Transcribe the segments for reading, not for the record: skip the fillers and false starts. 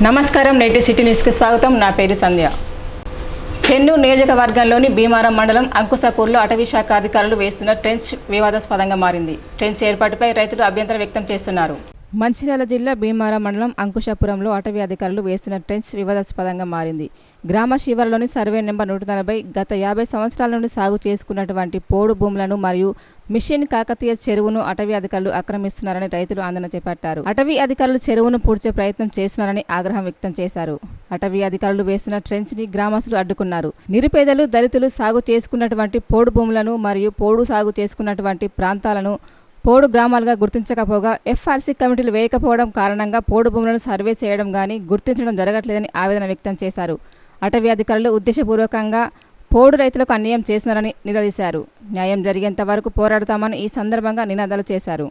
నమస్కారం, నేటి సిటీ న్యూస్కి స్వాగతం. నా పేరు సంధ్య. చెన్నూరు నియోజకవర్గంలోని భీమారం మండలం అంకుశపూర్లో అటవీ శాఖ అధికారులు వేస్తున్న ట్రెంచ్ వివాదాస్పదంగా మారింది. ట్రెంచ్ ఏర్పాటుపై రైతులు అభ్యంతరం వ్యక్తం చేస్తున్నారు. మంచిర్యాల జిల్లా భీమారం మండలం అంకుశపురంలో అటవీ అధికారులు వేస్తున్న ట్రెంచ్ వివాదాస్పదంగా మారింది. గ్రామ శివారులోని సర్వే నెంబర్ 140 గత 50 సంవత్సరాల నుండి సాగు చేసుకున్నటువంటి పోడు భూములను మరియు మిషన్ కాకతీయ చెరువును అటవీ అధికారులు ఆక్రమిస్తున్నారని రైతులు ఆందోళన చేపట్టారు. అటవీ అధికారులు చెరువును పూడ్చే ప్రయత్నం చేస్తున్నారని ఆగ్రహం వ్యక్తం చేశారు. అటవీ అధికారులు వేస్తున్న ట్రెంచ్ ని గ్రామస్తులు అడ్డుకున్నారు. నిరుపేదలు, దళితులు సాగు చేసుకున్నటువంటి పోడు భూములను మరియు పోడు సాగు చేసుకున్నటువంటి ప్రాంతాలను పోడు గ్రామాలుగా గుర్తించకపోగా ఎఫ్ఆర్సీ కమిటీలు వేయకపోవడం కారణంగా పోడు భూములను సర్వే చేయడం కానీ గుర్తించడం జరగట్లేదని ఆవేదన వ్యక్తం చేశారు. అటవీ అధికారులు ఉద్దేశపూర్వకంగా పోడు రైతులకు అన్యాయం చేస్తున్నారని నిలదీశారు. న్యాయం జరిగేంత వరకు పోరాడతామని ఈ సందర్భంగా నినాదాలు చేశారు.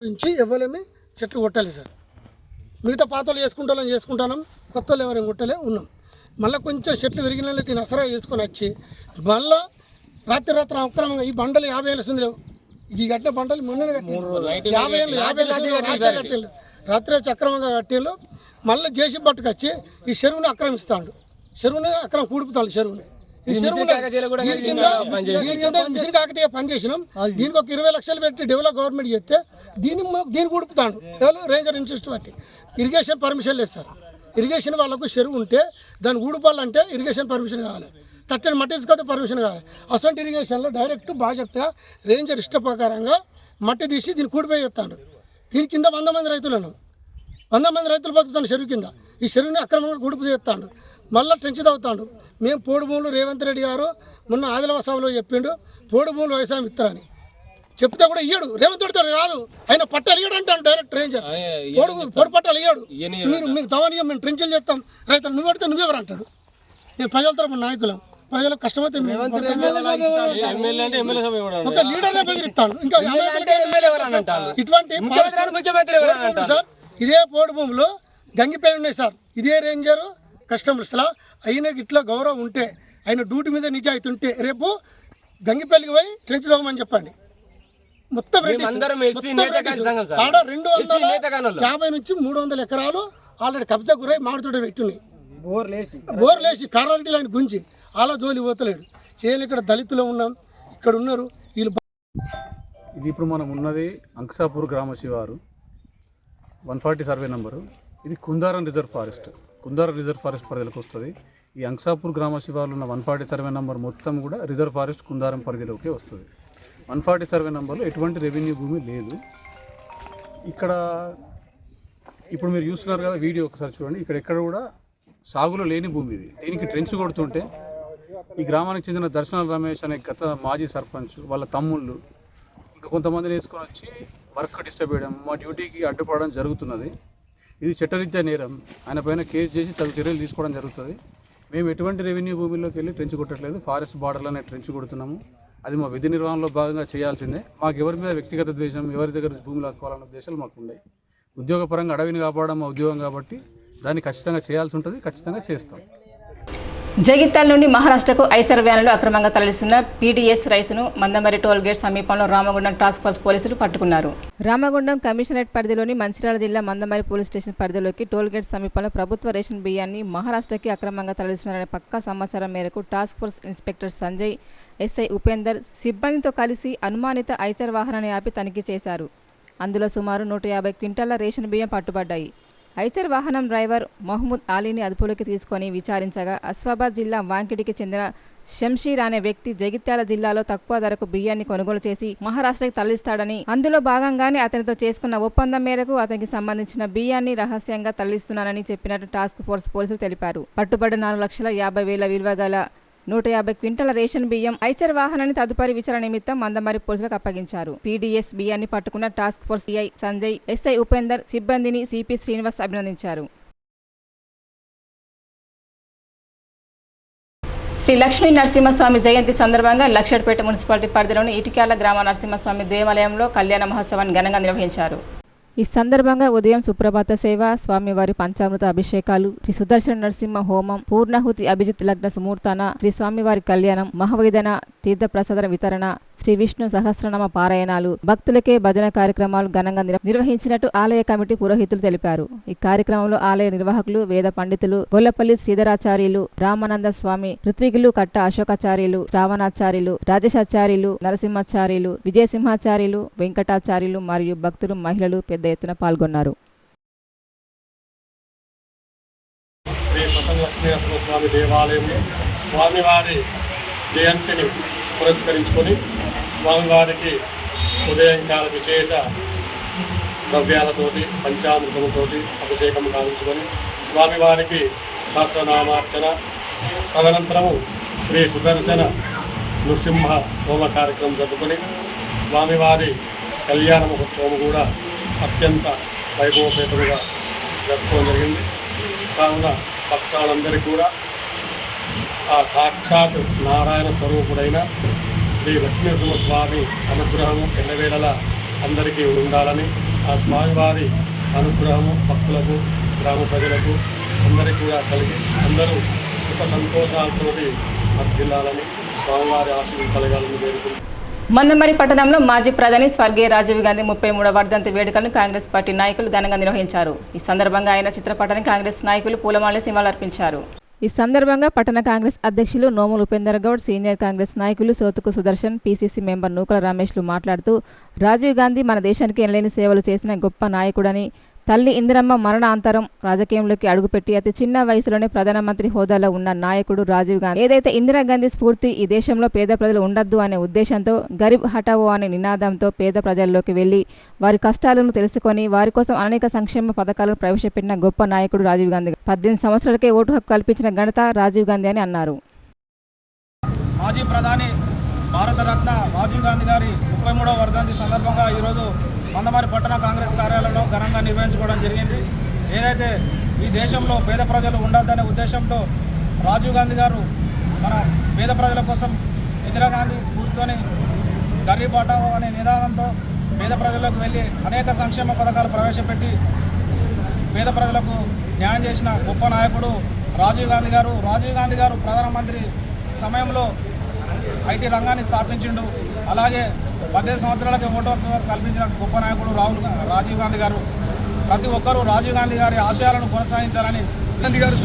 నుంచి ఎవరేమి చెట్లు కొట్టాలి సార్. మిగతా పాతలు చేసుకుంటాం, కొత్త వాళ్ళు ఎవరేమి కొట్టలే ఉన్నాం. మళ్ళీ కొంచెం చెట్లు విరిగిన దీన్ని అసరా చేసుకొని వచ్చి మళ్ళీ రాత్రి అక్రమంగా ఈ బండలు 50 ఏళ్ళ సుంది లేవు. ఈ కట్టిన బండలు మొన్న 50 ఏళ్ళు రాత్రి అక్రమంగా కట్టేళ్ళు. మళ్ళీ జేసీ పట్టుకొచ్చి ఈ చెరువుని ఆక్రమిస్తాడు. చెరువుని కూడుపుతాడు. చెరువుని మిషన్ కాకతీయ పని చేసినాం. దీనికి ఒక 20 లక్షలు పెట్టి డెవలప్ గవర్నమెంట్ చేస్తే దీన్ని కూడుపుతాడు. ఎవరు రేంజర్ ఇంట్రెస్ట్ బట్టి ఇరిగేషన్ పర్మిషన్ లేదు సార్. ఇరిగేషన్ వాళ్ళకు చెరువు ఉంటే దాన్ని ఊడిపాలంటే ఇరిగేషన్ పర్మిషన్ కావాలి. తట్టని మట్టి తీసుకొస్తే పర్మిషన్ కావాలి. అసలు ఇరిగేషన్లో డైరెక్ట్ బాధ్యతగా రేంజర్ ఇష్ట ప్రకారంగా మట్టి తీసి దీన్ని కూడిపోయి చేస్తాడు. దీని కింద 100 మంది రైతులను 100 మంది రైతులు బతుకుతాడు చెరువు కింద. ఈ చెరువుని అక్రమంగా కూడుపు చేస్తాడు. మళ్ళీ టెంచి తవ్వుతాడు. మేము పోడు భూములు రేవంత్ రెడ్డి గారు మొన్న ఆదిలాబాద్ సభలో చెప్పిండు పోడు భూములు వ్యవసాయం ఇస్తారని. చెప్తే కూడా ఇయ్యాడు. రేవంత్ రెడ్డి కాదు, ఆయన పట్టాలు ఇయ్యాడు అంటాను డైరెక్ట్ రేంజర్. పోడు పట్టాలు ఇయ్యాడు. మీకు తవనీయం మేము ట్రెంచులు చేస్తాం, రైతులు నువ్వు పెడితే నువ్వెవరు అంటాడు. నేను ప్రజల తరపున నాయకులం, ప్రజలకు కష్టమైతే ఒక లీడర్నే బెదిరిస్తాడు. ఇంకా ఇటువంటి సార్ ఇదే పోడు భూములు గంగిపేరు ఉన్నాయి సార్. ఇదే రేంజరు కస్టమర్స్లా ఆయనకి ఇట్లా గౌరవం ఉంటే, ఆయన డ్యూటీ మీద నిజాయితీ ఉంటే రేపు గంగిపల్లికి పోయి ట్రెంచ్ తవ్వమని చెప్పండి. మొత్తం ఆడ 250 నుంచి 300 ఎకరాలు ఆల్రెడీ కబ్జా గురై మామిడితోట పెట్టున్నాయి. బోర్లేసి కారాలిటీ ఆయన గుంజి అలా జోలి పోతలేడు. ఏం ఇక్కడ దళితులు ఉన్నాం, ఇక్కడ ఉన్నారు వీళ్ళు. ఇది ఇప్పుడు మనం ఉన్నది అంకుశాపూర్ గ్రామ శివారు 140 సర్వే నెంబరు. ఇది Kundaram reserve forest. Kundaram reserve forest పరిధిలోకి వస్తుంది. ఈ అంకుశాపూర్ గ్రామ శివారులో ఉన్న 140 సర్వే నెంబర్ మొత్తం కూడా రిజర్వ్ ఫారెస్ట్ కుందారం పరిధిలోకి వస్తుంది. 140 సర్వే నెంబర్లో ఎటువంటి రెవెన్యూ భూమి లేదు. ఇక్కడ ఇప్పుడు మీరు చూస్తున్నారు కదా వీడియో, ఒకసారి చూడండి. ఇక్కడ ఎక్కడ కూడా సాగులో లేని భూమి ఇది. దీనికి ట్రెంచ్ కొడుతుంటే ఈ గ్రామానికి చెందిన దర్శన రమేష్ అనే గత మాజీ సర్పంచ్ వాళ్ళ తమ్ముళ్ళు ఇంకా కొంతమందిని వేసుకొని వచ్చి వర్క్ డిస్టర్బ్ చేయడం, మా డ్యూటీకి అడ్డుపడడం జరుగుతున్నది. ఇది చట్టరీత్యా నేరం. ఆయన పైన కేసు చేసి తగు చర్యలు తీసుకోవడం జరుగుతుంది. మేము ఎటువంటి రెవెన్యూ భూమిలోకి వెళ్ళి ట్రెంచ్ కొట్టట్లేదు, ఫారెస్ట్ బార్డర్లోనే ట్రెంచ్ కొడుతున్నాము. అది మా విధి నిర్వహణలో భాగంగా చేయాల్సిందే. మాకు ఎవరి మీద వ్యక్తిగత ద్వేషం, ఎవరి దగ్గర భూములు లాక్కోవాలన్న ఉద్దేశాలు మాకు ఉన్నాయి. ఉద్యోగపరంగా అడవిని కాపాడడం మా ఉద్యోగం కాబట్టి దాన్ని ఖచ్చితంగా చేయాల్సి ఉంటుంది, ఖచ్చితంగా చేస్తాం. జగిత్యాల నుండి మహారాష్ట్రకు ఐసర్ వ్యాన్లో అక్రమంగా తరలిస్తున్న పీడీఎస్ రైసును మందమరి టోల్ గేట్ సమీపంలో రామగుండం టాస్క్ ఫోర్స్ పోలీసులు పట్టుకున్నారు. రామగుండం కమిషనరేట్ పరిధిలోని మంచిర్యాల జిల్లా మందమరి పోలీస్ స్టేషన్ పరిధిలోకి టోల్ గేట్ సమీపంలో ప్రభుత్వ రేషన్ బియ్యాన్ని మహారాష్ట్రకి అక్రమంగా తరలిస్తున్నారనే పక్కా సమాచారం మేరకు task force inspector Sanjay, SI Upender సిబ్బందితో కలిసి అనుమానిత ఐచర్ వాహనాన్ని ఆపి తనిఖీ చేశారు. అందులో సుమారు 150 క్వింటాల రేషన్ బియ్యం పట్టుబడ్డాయి. ఐచర్ వాహనం డ్రైవర్ మహమ్మద్ అలీని అదుపులోకి తీసుకొని విచారించగా అస్ఫాబాద్ జిల్లా వాంకిడికి చెందిన షంషీర్ అనే వ్యక్తి జగిత్యాల జిల్లాలో తక్కువ ధరకు బియ్యాన్ని కొనుగోలు చేసి మహారాష్ట్రకి తరలిస్తాడని, అందులో భాగంగానే అతనితో చేసుకున్న ఒప్పందం మేరకు అతనికి సంబంధించిన బియ్యాన్ని రహస్యంగా తరలిస్తున్నానని చెప్పినట్టు టాస్క్ ఫోర్స్ పోలీసులు తెలిపారు. పట్టుబడ్డ 4,50,000 విలువ గల 150 క్వింటాల రేషన్ బియ్యం ఐచర్ వాహనాన్ని తదుపరి విచారణ నిమిత్తం మందమరి పోలీసులకు అప్పగించారు. పీడీఎస్ బియ్యాన్ని పట్టుకున్న task force CI Sanjay, SI Upender సిబ్బందిని సిపి శ్రీనివాస్ అభినందించారు. శ్రీ లక్ష్మీ నరసింహస్వామి జయంతి సందర్భంగా లక్షడ్పేట మున్సిపాలిటీ పరిధిలోని ఇటిక్యాల గ్రామ నరసింహస్వామి దేవాలయంలో కళ్యాణ మహోత్సవాన్ని ఘనంగా నిర్వహించారు. ఈ సందర్భంగా ఉదయం సుప్రభాత సేవ, స్వామివారి పంచామృత అభిషేకాలు, శ్రీ సుదర్శన నరసింహ హోమం, పూర్ణాహుతి అభిజిత్ లగ్న సుమూర్తాన, శ్రీ స్వామివారి కళ్యాణం, మహావేదన తీర్థప్రసాద వితరణ, శ్రీ విష్ణు సహస్రనామ పారాయణాలు, భక్తులకే భజన కార్యక్రమాలు ఘనంగా నిర్వహించినట్టు ఆలయ కమిటీ పురోహితులు తెలిపారు. ఈ కార్యక్రమంలో ఆలయ నిర్వాహకులు, వేద పండితులు, గొల్లపల్లి శ్రీధరాచార్యులు, రామానంద స్వామి, ఋత్వికులు, కట్ట అశోకాచార్యులు, శ్రావణాచార్యులు, రాజేశాచార్యులు, నరసింహాచార్యులు, విజయసింహాచార్యులు, వెంకటాచార్యులు మరియు భక్తులు, మహిళలు పెద్ద ఎత్తున పాల్గొన్నారు. శ్రీ ప్రసన్న లక్ష్మీ నరసింహస్వామి దేవాలయంలో స్వామివారి జయంతిని పురస్కరించుకొని స్వామివారికి ఉదయంకాల విశేష ద్రవ్యాలతోటి పంచామృతముతోటి అభిషేకం గావించుకొని స్వామివారికి సహస్రనామార్చన, తదనంతరము శ్రీ సుదర్శన నృసింహ హోమ కార్యక్రమం జరుపుకొని స్వామివారి కళ్యాణ మహోత్సవం కూడా అత్యంత వైభవపేతముగా జరుపుకోవడం జరిగింది. కావున భక్తులందరికీ కూడా ఆ సాక్షాత్ నారాయణ స్వరూపుడైన శ్రీ లక్ష్మీనరసింహస్వామి అనుగ్రహము ఎల్లవేళలా అందరికీ ఉండాలని, ఆ స్వామివారి అనుగ్రహము భక్తులకు, గ్రామ ప్రజలకు అందరికీ కూడా కలిగి అందరూ సుఖ సంతోషాలతో వర్ధిల్లాలని, స్వామివారి ఆశీస్సులు కలగాలని వేడుకుంటున్నాను. మందమరి పట్టణంలో మాజీ ప్రధాని స్వర్గీయ రాజీవ్ గాంధీ 33వ వర్ధంతి వేడుకలను కాంగ్రెస్ పార్టీ నాయకులు ఘనంగా నిర్వహించారు. ఈ సందర్భంగా ఆయన చిత్రపటానికి కాంగ్రెస్ నాయకులు పూలమాలలు నివాళులర్పించారు. ఈ సందర్భంగా పట్టణ కాంగ్రెస్ అధ్యక్షులు నోముల ఉపేందర్ గౌడ్, సీనియర్ కాంగ్రెస్ నాయకులు సోతుకు సుదర్శన్, పీసీసీ మెంబర్ నూకల రమేష్లు మాట్లాడుతూ రాజీవ్ గాంధీ మన దేశానికి ఎనలేని సేవలు చేసిన గొప్ప నాయకుడని, తల్లి ఇందిరమ్మ మరణాంతరం రాజకీయంలోకి అడుగుపెట్టి అతి చిన్న వయసులోనే ప్రధానమంత్రి హోదాలో ఉన్న నాయకుడు రాజీవ్ గాంధీ. ఏదైతే ఇందిరాగాంధీ స్ఫూర్తి ఈ దేశంలో పేద ప్రజలు ఉండొద్దు అనే ఉద్దేశంతో గరీబ్ హటావో అనే నినాదంతో పేద ప్రజల్లోకి వెళ్లి వారి కష్టాలను తెలుసుకొని వారి కోసం అనేక సంక్షేమ పథకాలను ప్రవేశపెట్టిన గొప్ప నాయకుడు రాజీవ్ గాంధీ. 18 సంవత్సరాలకే ఓటు హక్కు కల్పించిన ఘనత రాజీవ్ గాంధీ అని అన్నారు. మాజీ ప్రధాని భారతరత్న రాజీవ్ గాంధీ గారి 33వ వర్ధంతి సందర్భంగా ఈరోజు మందమరి పట్టణ కాంగ్రెస్ కార్యాలయంలో ఘనంగా నిర్వహించుకోవడం జరిగింది. ఏదైతే ఈ దేశంలో పేద ప్రజలు ఉండద్దనే ఉద్దేశంతో రాజీవ్ గాంధీ గారు మన పేద ప్రజల కోసం ఇందిరాగాంధీ స్ఫూర్తితోని గరీబ్ హటావో అనే నినాదంతో పేద ప్రజలకు వెళ్ళి అనేక సంక్షేమ పథకాలు ప్రవేశపెట్టి పేద ప్రజలకు న్యాయం చేసిన గొప్ప నాయకుడు రాజీవ్ గాంధీ గారు. రాజీవ్ గాంధీ గారు ప్రధానమంత్రి సమయంలో ఐటీ రంగాన్ని స్థాపించిండు. అలాగే 18 సంవత్సరాలకి ఓటు హక్కు కల్పించిన గొప్ప నాయకుడు రాజీవ్ గాంధీ గారు. ప్రతి ఒక్కరూ రాజీవ్ గాంధీ గారి ఆశయాలను కొనసాగించాలని గాంధీ గారు,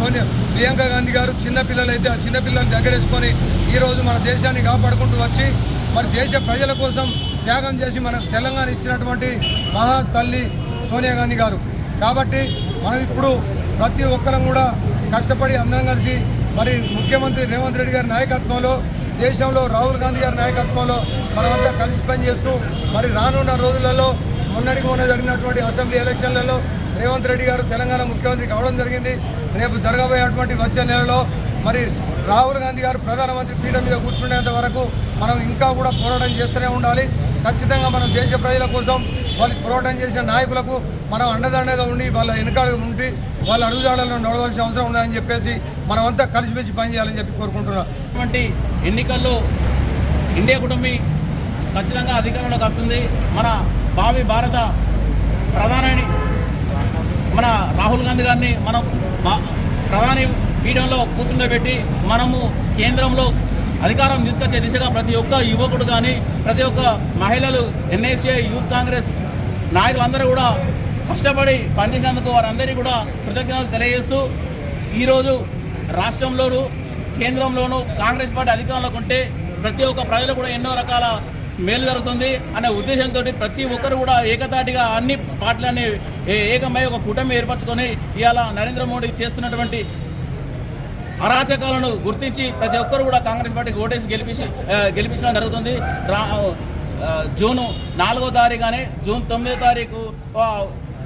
ప్రియాంక గాంధీ గారు చిన్నపిల్లలు అయితే ఆ చిన్నపిల్లలు దగ్గరేసుకొని ఈరోజు మన దేశాన్ని కాపాడుకుంటూ వచ్చి మరి దేశ ప్రజల కోసం త్యాగం చేసి మనకు తెలంగాణ ఇచ్చినటువంటి మహా తల్లి సోనియా గాంధీ గారు. కాబట్టి మనం ఇప్పుడు ప్రతి ఒక్కరం కూడా కష్టపడి అందరం కలిసి మరి ముఖ్యమంత్రి రేవంత్ రెడ్డి గారి నాయకత్వంలో, దేశంలో రాహుల్ గాంధీ గారి నాయకత్వంలో మనమంతా కలిసి పనిచేస్తూ మరి రానున్న రోజులలో మొన్న జరిగినటువంటి అసెంబ్లీ ఎలక్షన్లలో రేవంత్ రెడ్డి గారు తెలంగాణ ముఖ్యమంత్రి కావడం జరిగింది. రేపు జరగబోయేటువంటి వచ్చే నెలలో మరి రాహుల్ గాంధీ గారు ప్రధానమంత్రి పీఠం మీద కూర్చునేంత వరకు మనం ఇంకా కూడా పోరాటం చేస్తూనే ఉండాలి. ఖచ్చితంగా మనం దేశ ప్రజల కోసం వాళ్ళు పోరాటం చేసిన నాయకులకు మనం అండదండగా ఉండి వాళ్ళ వెనకాల ఉండి వాళ్ళ అడుగుజాడలను నడవలసిన అవసరం ఉందని చెప్పేసి మనమంతా కలిసిమెలిసి పనిచేయాలని చెప్పి కోరుకుంటున్నాం. ఇటువంటి ఎన్నికల్లో ఇండియా కూటమి ఖచ్చితంగా అధికారంలోకి వస్తుంది. మన భావి భారత ప్రధాని మన రాహుల్ గాంధీ గారిని మనం ప్రధాని పీఠంలో కూర్చుండబెట్టి మనము కేంద్రంలో అధికారం తీసుకొచ్చే దిశగా ప్రతి ఒక్క యువకుడు కానీ ప్రతి ఒక్క మహిళలు, ఎన్ఎస్ఏ, యూత్ కాంగ్రెస్ నాయకులందరూ కూడా కష్టపడి పనిచేసినందుకు వారందరికీ కూడా కృతజ్ఞతలు తెలియజేస్తూ ఈరోజు రాష్ట్రంలోనూ కేంద్రంలోనూ కాంగ్రెస్ పార్టీ అధికారంలోకి ఉంటే ప్రతి ఒక్క ప్రజలు కూడా ఎన్నో రకాల మేలు జరుగుతుంది అనే ఉద్దేశంతో ప్రతి ఒక్కరు కూడా ఏకతాటిగా అన్ని పార్టీలని ఏకమై ఒక కూటమి ఏర్పరచుకొని ఇవాళ నరేంద్ర మోడీ చేస్తున్నటువంటి అరాచకాలను గుర్తించి ప్రతి ఒక్కరు కూడా కాంగ్రెస్ పార్టీకి ఓటేసి గెలిపించడం జరుగుతుంది. జూన్ 4వ తారీఖు కానీ జూన్ 9వ తారీఖు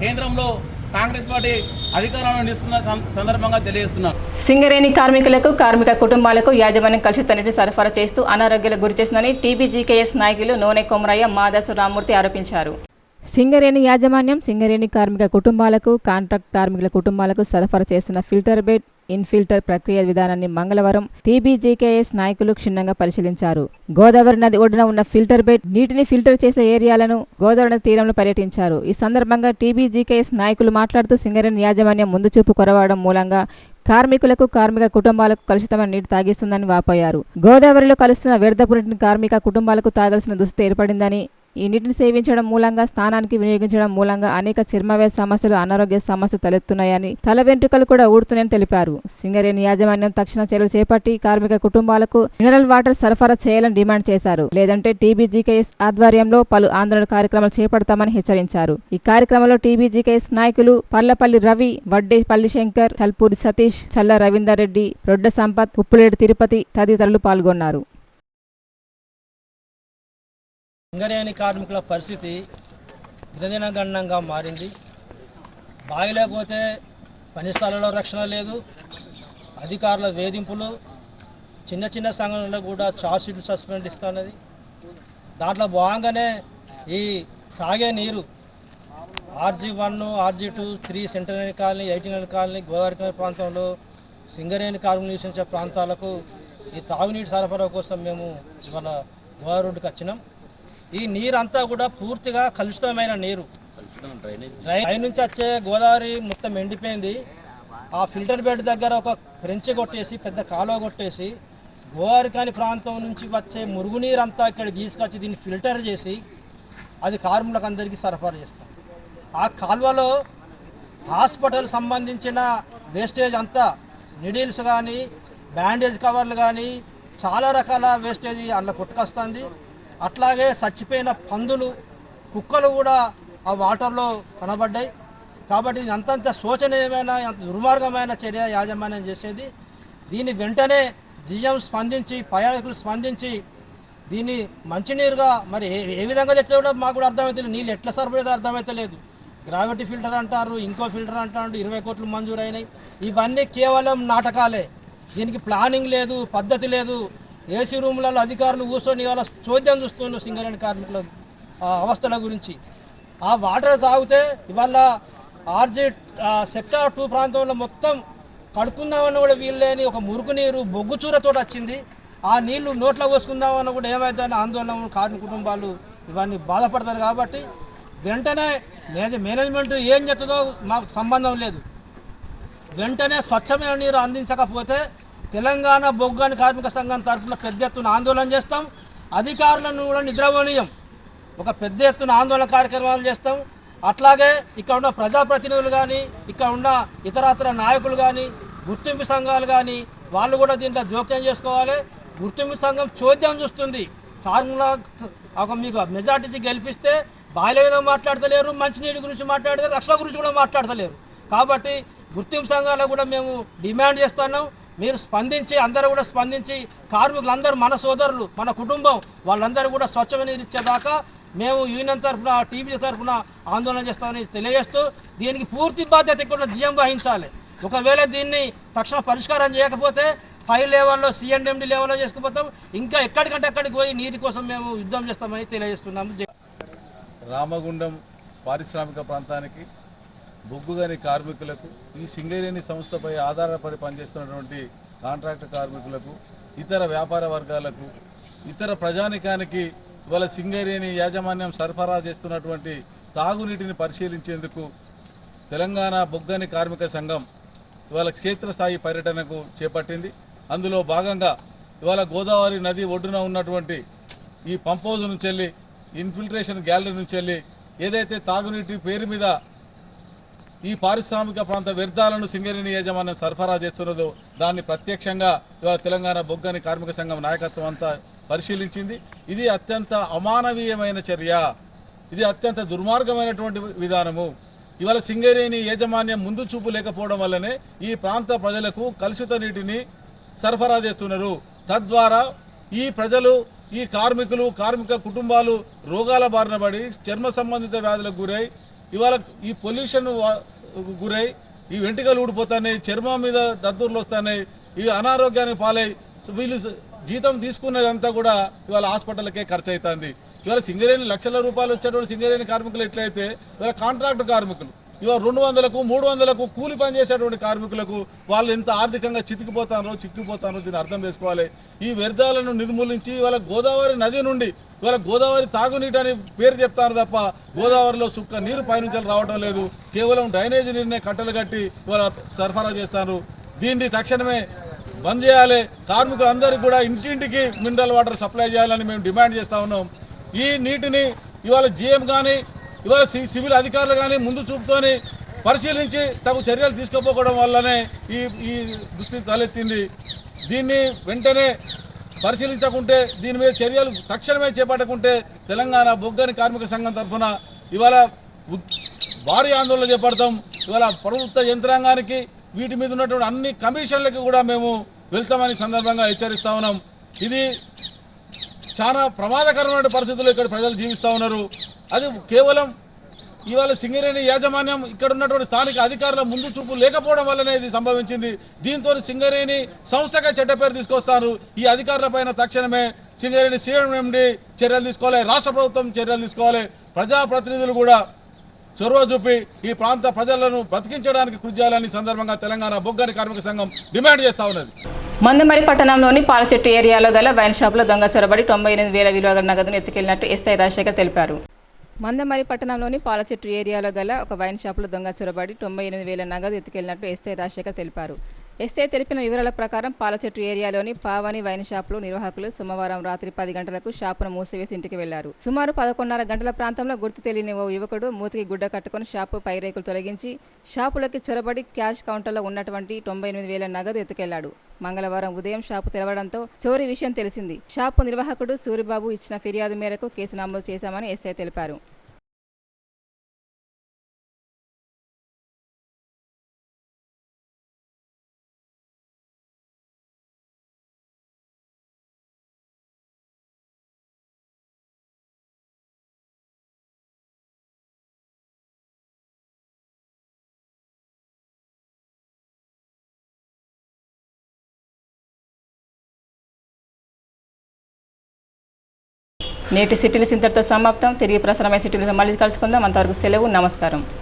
కేంద్రంలో కాంగ్రెస్ పార్టీ అధికారాలను ఇస్తున్న సందర్భంగా తెలియజేస్తున్నారు. సింగరేణి కార్మికులకు, కార్మిక కుటుంబాలకు యాజమాన్యం కలుషిత నీటిని సరఫరా చేస్తూ అనారోగ్యాలకు గురి చేస్తుందని టీబీజీకేఎస్ నాయకులు నూనె కొమరయ్య, మాదాసు రామ్మూర్తి ఆరోపించారు. సింగరేణి యాజమాన్యం సింగరేణి కార్మిక కుటుంబాలకు, కాంట్రాక్ట్ కార్మికుల కుటుంబాలకు సరఫరా చేస్తున్న ఫిల్టర్ బెడ్, ఇన్ఫిల్టర్ ప్రక్రియ విధానాన్ని మంగళవారం టీబీజీకేఎస్ నాయకులు క్షుణ్ణంగా పరిశీలించారు. గోదావరి నది ఒడ్డున ఉన్న ఫిల్టర్ బెడ్ నీటిని ఫిల్టర్ చేసే ఏరియాలను గోదావరి నది తీరంలో పర్యటించారు. ఈ సందర్భంగా టీబీజీకేఎస్ నాయకులు మాట్లాడుతూ సింగరేణి యాజమాన్యం ముందు చూపు కొరవడం మూలంగా కార్మికులకు కార్మిక కుటుంబాలకు కలుషితమైన నీరు తాగిస్తుందని వాపోయారు. గోదావరిలో కలుస్తున్న వ్యర్థపు నీటిని కార్మిక కుటుంబాలకు తాగాల్సిన దుస్థితి ఏర్పడిందని, ఈ నీటిని సేవించడం మూలంగా స్నానానికి వినియోగించడం మూలంగా అనేక చర్మవ్యాధి సమస్యలు, అనారోగ్య సమస్యలు తలెత్తున్నాయని, తల వెంట్రుకలు కూడా ఊడుతున్నాయని తెలిపారు. సింగరేణి యాజమాన్యం తక్షణ చర్యలు చేపట్టి కార్మిక కుటుంబాలకు మినరల్ వాటర్ సరఫరా చేయాలని డిమాండ్ చేశారు. లేదంటే టీబీజీకేఎస్ ఆధ్వర్యంలో పలు ఆందోళన కార్యక్రమాలు చేపడతామని హెచ్చరించారు. ఈ కార్యక్రమంలో టీబీజీకేఎస్ నాయకులు పర్లపల్లి రవి, వడ్డేపల్లి శంకర్, చల్పూరి సతీష్, చల్ల రవీందర్ రెడ్డి, రొడ్డ సంపత్, ఉప్పులేడు తిరుపతి తదితరులు పాల్గొన్నారు. సింగరేణి కార్మికుల పరిస్థితి దినదినగణంగా మారింది. బావి లేకపోతే పని స్థలాల్లో రక్షణ లేదు, అధికారుల వేధింపులు, చిన్న చిన్న సంఘటనలు కూడా చార్జ్ షీట్లు సస్పెండ్ ఇస్తున్నది. దాంట్లో భాగంగానే ఈ తాగే నీరు RG1, RG2, 3 centenary colony, 89 colony, Godavari ప్రాంతంలో సింగరేణి కార్మికులు నివసించే ప్రాంతాలకు ఈ తాగునీటి సరఫరా కోసం మేము ఇవాళ గోదావరి రోడ్డుకి వచ్చినాం. ఈ నీరంతా కూడా పూర్తిగా కలుషితమైన నీరు, డ్రైన్ నుంచి వచ్చే గోదావరి మొత్తం ఎండిపోయింది. ఆ ఫిల్టర్ బెడ్ దగ్గర ఒక ఫ్రెంచ్ కొట్టేసి, పెద్ద కాలువ కొట్టేసి, గోదావరి కాని ప్రాంతం నుంచి వచ్చే మురుగునీరు అంతా ఇక్కడ తీసుకొచ్చి దీన్ని ఫిల్టర్ చేసి అది కార్మికులకు అందరికీ సరఫరా చేస్తాం. ఆ కాలువలో హాస్పిటల్ సంబంధించిన వేస్టేజ్ అంతా, నిడిల్స్ కానీ, బ్యాండేజ్ కవర్లు కానీ, చాలా రకాల వేస్టేజ్ అందులో కొట్టుకొస్తుంది. అట్లాగే చచ్చిపోయిన పందులు, కుక్కలు కూడా ఆ వాటర్లో కనబడ్డాయి. కాబట్టి ఇది అంతంత శోచనీయమైన, దుర్మార్గమైన చర్య యాజమాన్యం చేసేది. దీన్ని వెంటనే జీఎం స్పందించి, పర్యాటకులు స్పందించి దీన్ని మంచినీరుగా మరి ఏ విధంగా తెచ్చే కూడా మాకు కూడా అర్థమవుతుంది. నీళ్ళు ఎట్లా సరిపడేదో అర్థమైతే లేదు. గ్రావిటీ ఫిల్టర్ అంటారు, ఇంకో ఫిల్టర్ అంటారు, 20 కోట్లు మంజూరు అయినాయి. ఇవన్నీ కేవలం నాటకాలే. దీనికి ప్లానింగ్ లేదు, పద్ధతి లేదు. ఏసీ రూములలో అధికారులు కూర్చొని ఇవాళ చోద్యం చూస్తున్నారు సింగరేణి కార్మికుల అవస్థల గురించి. ఆ వాటర్ తాగితే ఇవాళ సెక్టార్ 2 ప్రాంతంలో మొత్తం కడుక్కుందామన్న కూడా వీల్లేని ఒక మురుగునీరు బొగ్గుచూరతో వచ్చింది. ఆ నీళ్లు నోట్లో పోసుకుందామన్న కూడా ఏమైందని ఆందోళన కార్మిక కుటుంబాలు ఇవన్నీ బాధపడతారు. కాబట్టి వెంటనే మేనేజ్మెంట్ ఏం చెప్తుందో మాకు సంబంధం లేదు. వెంటనే స్వచ్ఛమైన నీరు అందించకపోతే తెలంగాణ బొగ్గాని కార్మిక సంఘం తరఫున పెద్ద ఎత్తున ఆందోళన చేస్తాం. అధికారులను కూడా నిద్రపోనీయం, ఒక పెద్ద ఎత్తున ఆందోళన కార్యక్రమాలు చేస్తాం. అట్లాగే ఇక్కడ ఉన్న ప్రజాప్రతినిధులు కానీ, ఇక్కడ ఉన్న ఇతరత్ర నాయకులు కానీ, గుర్తింపు సంఘాలు కానీ వాళ్ళు కూడా దీంట్లో జోక్యం చేసుకోవాలి. గుర్తింపు సంఘం చోద్యం చూస్తుంది. కార్మికుల మీకు మెజార్టీ గెలిపిస్తే బాయిల మాట్లాడతలేరు, మంచినీటి గురించి మాట్లాడతారు, రక్షణ గురించి కూడా మాట్లాడతలేరు. కాబట్టి గుర్తింపు సంఘాలకు కూడా మేము డిమాండ్ చేస్తున్నాం, మీరు స్పందించి, అందరూ కూడా స్పందించి కార్మికులందరూ మన సోదరులు, మన కుటుంబం, వాళ్ళందరూ కూడా స్వచ్ఛమైన నీరు ఇచ్చేదాకా మేము యూనియన్ తరఫున, టీబీ తరఫున ఆందోళన చేస్తామని తెలియజేస్తూ దీనికి పూర్తి బాధ్యత ఇక్కడ జీఎం వహించాలి. ఒకవేళ దీన్ని తక్షణ పరిష్కారం చేయకపోతే హై లెవెల్లో, CNMD లెవెల్లో చేసుకుపోతాం. ఇంకా ఎక్కడికంటే అక్కడికి పోయి నీటి కోసం మేము యుద్ధం చేస్తామని తెలియజేస్తున్నాము. రామగుండం పారిశ్రామిక ప్రాంతానికి బొగ్గుగని కార్మికులకు, ఈ సింగరేణి సంస్థపై ఆధారపడి పనిచేస్తున్నటువంటి కాంట్రాక్ట్ కార్మికులకు, ఇతర వ్యాపార వర్గాలకు, ఇతర ప్రజానికానికి ఇవాళ సింగరేణి యాజమాన్యం సరఫరా చేస్తున్నటువంటి తాగునీటిని పరిశీలించేందుకు తెలంగాణ బొగ్గని కార్మిక సంఘం ఇవాళ క్షేత్రస్థాయి పర్యటనకు చేపట్టింది. అందులో భాగంగా ఇవాళ గోదావరి నది ఒడ్డున ఉన్నటువంటి ఈ పంప్ హౌస్ నుంచి వెళ్ళి, ఇన్ఫిల్ట్రేషన్ గ్యాలరీ నుంచి వెళ్ళి ఏదైతే తాగునీటి పేరు మీద ఈ పారిశ్రామిక ప్రాంత వ్యర్థాలను సింగరేణి యాజమాన్యం సరఫరా చేస్తున్నదో దాన్ని ప్రత్యక్షంగా ఇవాళ తెలంగాణ బొగ్గని కార్మిక సంఘం నాయకత్వం అంతా పరిశీలించింది. ఇది అత్యంత అమానవీయమైన చర్య, ఇది అత్యంత దుర్మార్గమైనటువంటి విధానము. ఇవాళ సింగరేణి యాజమాన్యం ముందు చూపు లేకపోవడం వల్లనే ఈ ప్రాంత ప్రజలకు కలుషిత నీటిని సరఫరా చేస్తున్నారు. తద్వారా ఈ ప్రజలు, ఈ కార్మికులు, కార్మిక కుటుంబాలు రోగాల బారిన పడి, చర్మ సంబంధిత వ్యాధులకు గురై, ఇవాళ ఈ పొల్యూషన్ గురై ఈ వెంట్రుకలు ఊడిపోతున్నాయి, చర్మం మీద దద్దుర్లు వస్తున్నాయి, ఈ అనారోగ్యానికి పాలై వీళ్ళు జీతం తీసుకున్నదంతా కూడా ఇవాళ హాస్పిటల్కే ఖర్చు అవుతుంది. ఇవాళ సింగరేణి లక్షల రూపాయలు వచ్చేటువంటి సింగరేణి కార్మికులు ఎట్లయితే ఇవాళ కాంట్రాక్ట్ కార్మికులు ఇవాళ 200కు 300కు కూలి పని చేసేటువంటి కార్మికులకు వాళ్ళు ఎంత ఆర్థికంగా చిక్కిపోతారో దీన్ని అర్థం చేసుకోవాలి. ఈ వ్యర్థాలను నిర్మూలించి ఇవాళ గోదావరి నది నుండి ఇవాళ గోదావరి తాగునీటి అని పేరు చెప్తారు తప్ప గోదావరిలో సుక్క నీరు పైనుంచి రావడం లేదు. కేవలం డ్రైనేజీ నీరునే కట్టలు కట్టి ఇవాళ సరఫరా చేస్తారు. దీన్ని తక్షణమే బంద్ చేయాలి. కార్మికులందరికీ కూడా ఇంటింటికి మినరల్ వాటర్ సప్లై చేయాలని మేము డిమాండ్ చేస్తూ ఉన్నాం. ఈ నీటిని ఇవాళ జీఎం కానీ ఇవాళ సివిల్ అధికారులు కానీ ముందు చూపుతోని పరిశీలించి తగు చర్యలు తీసుకోకపోవడం వల్లనే ఈ దుస్థితి తలెత్తింది. దీన్ని వెంటనే పరిశీలించకుంటే దీని మీద చర్యలు తక్షణమే చేపట్టకుంటే తెలంగాణ బొగ్గని కార్మిక సంఘం తరఫున ఇవాళ భారీ ఆందోళన చేపడతాం. ఇవాళ ప్రభుత్వ యంత్రాంగానికి వీటి మీద ఉన్నటువంటి అన్ని కమిషన్లకి కూడా మేము వెళ్తామని సందర్భంగా హెచ్చరిస్తూ ఉన్నాం. ఇది చాలా ప్రమాదకరమైన పరిస్థితుల్లో ఇక్కడ ప్రజలు జీవిస్తూ ఉన్నారు. అది కేవలం ఇవాళ సింగరేణి యాజమాన్యం ఇక్కడ ఉన్నటువంటి స్థానిక అధికారుల ముందు చూపు లేకపోవడం వల్లనే ఇది సంభవించింది. దీంతో సింగరేణి సంస్థగా చెడ్డ పేరు తీసుకొస్తారు. ఈ అధికారులపైన తక్షణమే సింగరేణి సీఎండి చర్యలు తీసుకోవాలి, రాష్ట్ర ప్రభుత్వం చర్యలు తీసుకోవాలి. ప్రజాప్రతినిధులు కూడా చొరవ చూపి ఈ ప్రాంత ప్రజలను బతికించడానికి కృషి చేయాలని సందర్భంగా తెలంగాణ బొగ్గని కార్మిక సంఘం డిమాండ్ చేస్తూ ఉన్నది. మందమరి పట్టణంలోని పాలచెట్టు ఏరియాలో గల వైన్ షాపులో దొంగ చొరబడి 98,000 విలువ నగదును ఎత్తుకెళ్లినట్టు ఎస్ఐ రాజశేఖర్ తెలిపారు. మందమరి పట్టణంలోని పాలచెట్టు ఏరియాలో గల ఒక వైన్ షాపులో దొంగ చొరబడి 98,000 నగదు ఎత్తుకెళ్లినట్టు ఎస్ఐ రాజశేఖర్ తెలిపారు. ఎస్ఐ తెలిపిన వివరాల ప్రకారం పాలచెట్టు ఏరియాలోని పావని వైన్ షాపులో నిర్వాహకులు సోమవారం రాత్రి 10 గంటలకు షాపును మూసివేసి ఇంటికి వెళ్లారు. సుమారు 11:30 గంటల ప్రాంతంలో గుర్తు తెలియని ఓ యువకుడు మూతికి గుడ్డ కట్టుకుని షాపు పైరేకులు తొలగించి షాపులోకి చొరబడి క్యాష్ కౌంటర్లో ఉన్నటువంటి 98,000 నగదు ఎత్తుకెళ్లాడు. మంగళవారం ఉదయం షాపు తెరవడంతో చోరీ విషయం తెలిసింది. షాపు నిర్వాహకుడు సూరిబాబు ఇచ్చిన ఫిర్యాదు మేరకు కేసు నమోదు చేశామని ఎస్ఐ తెలిపారు. నేటి సిటీలు చింతటితో సమాప్తం. తిరిగి ప్రసారమైన సిటీలు మళ్ళీ కలుసుకుందాం. అంతవరకు సెలవు. నమస్కారం.